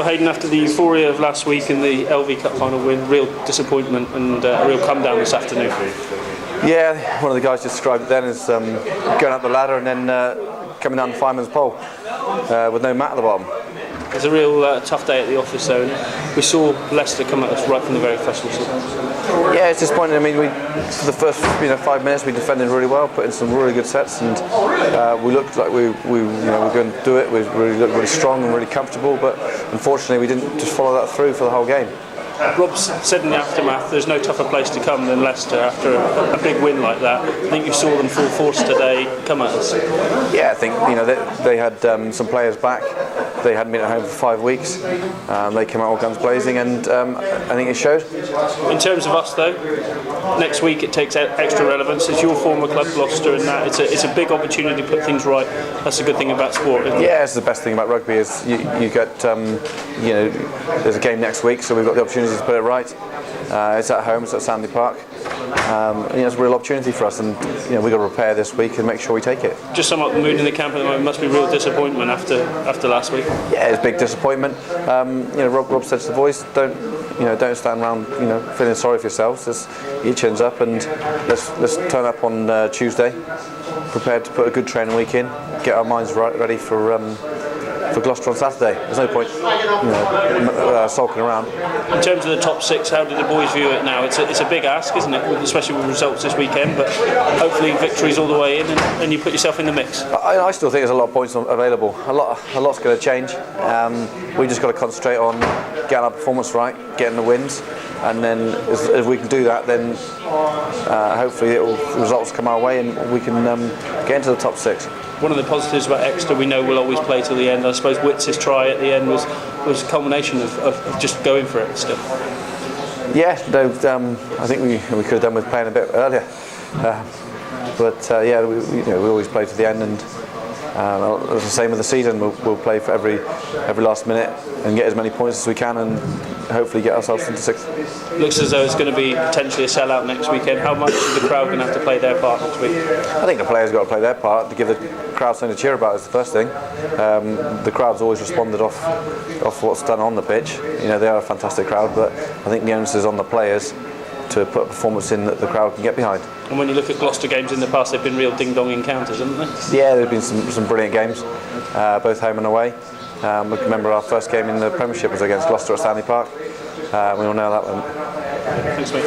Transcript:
Well, Haydn, after the euphoria of last week and the LV Cup final win, real disappointment and a real come down this afternoon. Yeah, one of the guys described it then as going up the ladder and then coming down the fireman's pole with no mat at the bottom. It's a real tough day at the office though. We saw Leicester come at us right from the very first whistle. Yeah, it's disappointing. I mean, for the first 5 minutes we defended really well, put in some really good sets, and we looked like we were going to do it. We really looked really strong and really comfortable, but unfortunately we didn't just follow that through for the whole game. Rob said in the aftermath there's no tougher place to come than Leicester after a big win like that. I think you saw them full force today come at us. Yeah, I think they had some players back. They hadn't been at home for 5 weeks. They came out all guns blazing, and I think it showed. In terms of us though, next week it takes extra relevance. It's your former club, Gloucester, and that it's a big opportunity to put things right. That's a good thing about sport, isn't it? Yeah, it's the best thing about rugby is you get there's a game next week, so we've got the opportunity to put it right. It's at home, it's at Sandy Park. It's a real opportunity for us, and we've got to prepare this week and make sure we take it. Just sum up the mood in the camp at the moment. Must be real disappointment after last week. Yeah, it's big disappointment. Rob said to the boys, don't stand around feeling sorry for yourselves. Just get your chins up and let's turn up on Tuesday, prepared to put a good training week in, get our minds ready for Gloucester on Saturday. There's no point sulking around. In terms of the top six, how do the boys view it now? It's a big ask, isn't it? Especially with results this weekend, but hopefully victories all the way in and you put yourself in the mix. I still think there's a lot of points available. A lot's going to change. We just got to concentrate on getting our performance right, getting the wins, and then if we can do that, then hopefully results come our way and we can get into the top six. One of the positives about Exeter, we know we'll always play till the end. I suppose Witz's try at the end was a culmination of just going for it still. Yeah, I think we could have done with playing a bit earlier, we always play to the end, and it's the same with the season. We'll play for every last minute and get as many points as we can, and hopefully get ourselves into sixth. Looks as though it's going to be potentially a sellout next weekend. How much is the crowd going to have to play their part next week? I think the players got to play their part to give the crowd something to cheer about. Is the first thing. The crowd's always responded off what's done on the pitch. They are a fantastic crowd, but I think the onus is on the players to put a performance in that the crowd can get behind. And when you look at Gloucester games in the past, they've been real ding-dong encounters, haven't they? Yeah, there's been some brilliant games, both home and away. Remember our first game in the Premiership was against Gloucester at Stanley Park. We all know that one. Thanks, mate.